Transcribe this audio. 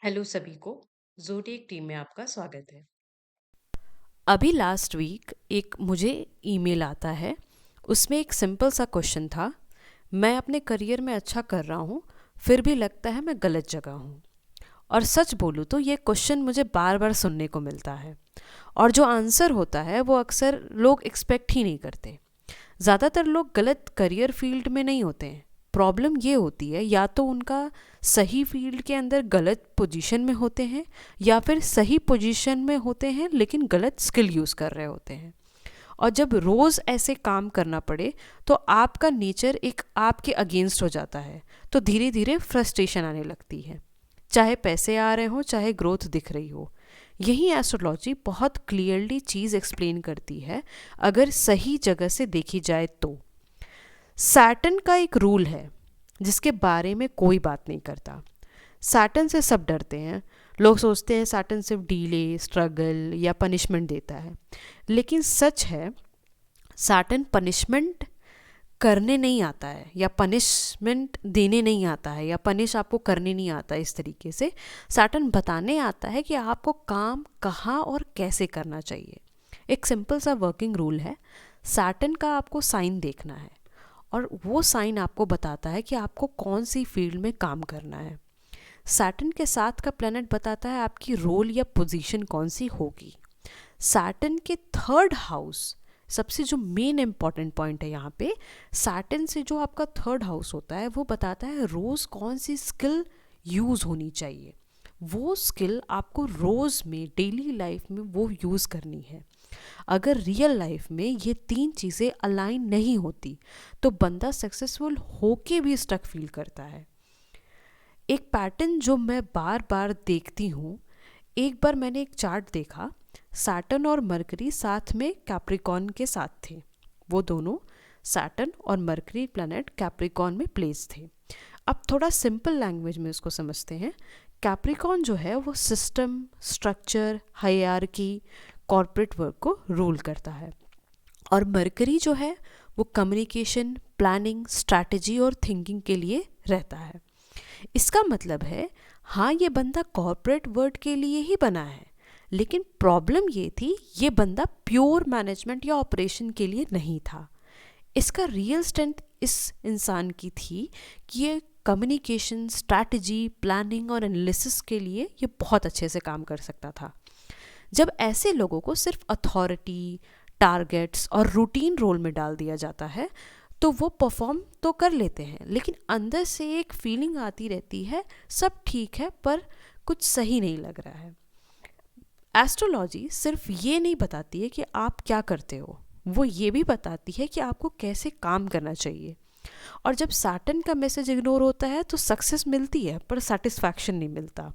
Hello सभी को। Zodiac team में आपका स्वागत है। अभी लास्ट वीक एक मुझे ईमेल आता है। उसमें एक सिंपल सा क्वेश्चन था। मैं अपने करियर में अच्छा कर रहा हूँ, फिर भी लगता है मैं गलत जगह हूँ। और सच बोलूँ तो ये क्वेश्चन मुझे बार बार सुनने को मिलता है, और जो आंसर होता है वो अक्सर लोग एक्सपेक्ट ही नहीं करते। ज़्यादातर लोग गलत करियर फील्ड में नहीं होते हैं। प्रॉब्लम ये होती है, या तो उनका सही फील्ड के अंदर गलत पोजीशन में होते हैं, या फिर सही पोजीशन में होते हैं लेकिन गलत स्किल यूज़ कर रहे होते हैं। और जब रोज़ ऐसे काम करना पड़े तो आपका नेचर एक आपके अगेंस्ट हो जाता है, तो धीरे धीरे फ्रस्ट्रेशन आने लगती है। चाहे पैसे आ रहे हों, चाहे ग्रोथ दिख रही हो। यही एस्ट्रोलॉजी बहुत क्लियरली चीज़ एक्सप्लेन करती है, अगर सही जगह से देखी जाए तो। सैटर्न का एक रूल है जिसके बारे में कोई बात नहीं करता। सैटर्न से सब डरते हैं। लोग सोचते हैं सैटर्न सिर्फ डीले, स्ट्रगल या पनिशमेंट देता है। लेकिन सच है, सैटर्न पनिशमेंट करने नहीं आता है, या पनिशमेंट देने नहीं आता है, या पनिश आपको करने नहीं आता है। इस तरीके से सैटर्न बताने आता है कि आपको काम कहाँ और कैसे करना चाहिए। एक सिंपल सा वर्किंग रूल है। सैटर्न का आपको साइन देखना है, और वो साइन आपको बताता है कि आपको कौन सी फील्ड में काम करना है। सैटर्न के साथ का प्लैनेट बताता है आपकी रोल या पोजीशन कौन सी होगी। सैटर्न के थर्ड हाउस, सबसे जो मेन इंपॉर्टेंट पॉइंट है यहाँ पे, सैटर्न से जो आपका थर्ड हाउस होता है वो बताता है रोज़ कौन सी स्किल यूज़ होनी चाहिए। वो स्किल आपको रोज़ में, डेली लाइफ में वो यूज़ करनी है। अगर रियल लाइफ में ये तीन चीज़ें अलाइन नहीं होती तो बंदा सक्सेसफुल होके भी स्टक फील करता है। एक पैटर्न जो मैं बार बार देखती हूँ, एक बार मैंने एक चार्ट देखा। सैटर्न और मरकरी साथ में कैप्रिकॉर्न के साथ थे। वो दोनों, सैटर्न और मरकरी प्लैनेट कैप्रिकॉर्न में प्लेस थे। अब थोड़ा सिंपल लैंग्वेज में इसको समझते हैं। कैप्रिकॉर्न जो है वो system, structure, hierarchy, corporate work को रूल करता है। और मरकरी जो है वो कम्युनिकेशन, प्लानिंग, स्ट्रैटेजी और थिंकिंग के लिए रहता है। इसका मतलब है, हाँ ये बंदा कॉर्पोरेट वर्ल्ड के लिए ही बना है, लेकिन प्रॉब्लम ये थी ये बंदा प्योर मैनेजमेंट या ऑपरेशन के लिए नहीं था। इसका रियल स्ट्रेंथ इस इंसान की थी कि ये कम्युनिकेशन, स्ट्रैटेजी, प्लानिंग और एनालिसिस के लिए ये बहुत अच्छे से काम कर सकता था। जब ऐसे लोगों को सिर्फ अथॉरिटी, टारगेट्स और रूटीन रोल में डाल दिया जाता है तो वो परफॉर्म तो कर लेते हैं, लेकिन अंदर से एक फीलिंग आती रहती है सब ठीक है पर कुछ सही नहीं लग रहा है। एस्ट्रोलॉजी सिर्फ ये नहीं बताती है कि आप क्या करते हो, वो ये भी बताती है कि आपको कैसे काम करना चाहिए। और जब सैटर्न का मैसेज इग्नोर होता है तो सक्सेस मिलती है पर सेटिस्फैक्शन नहीं मिलता।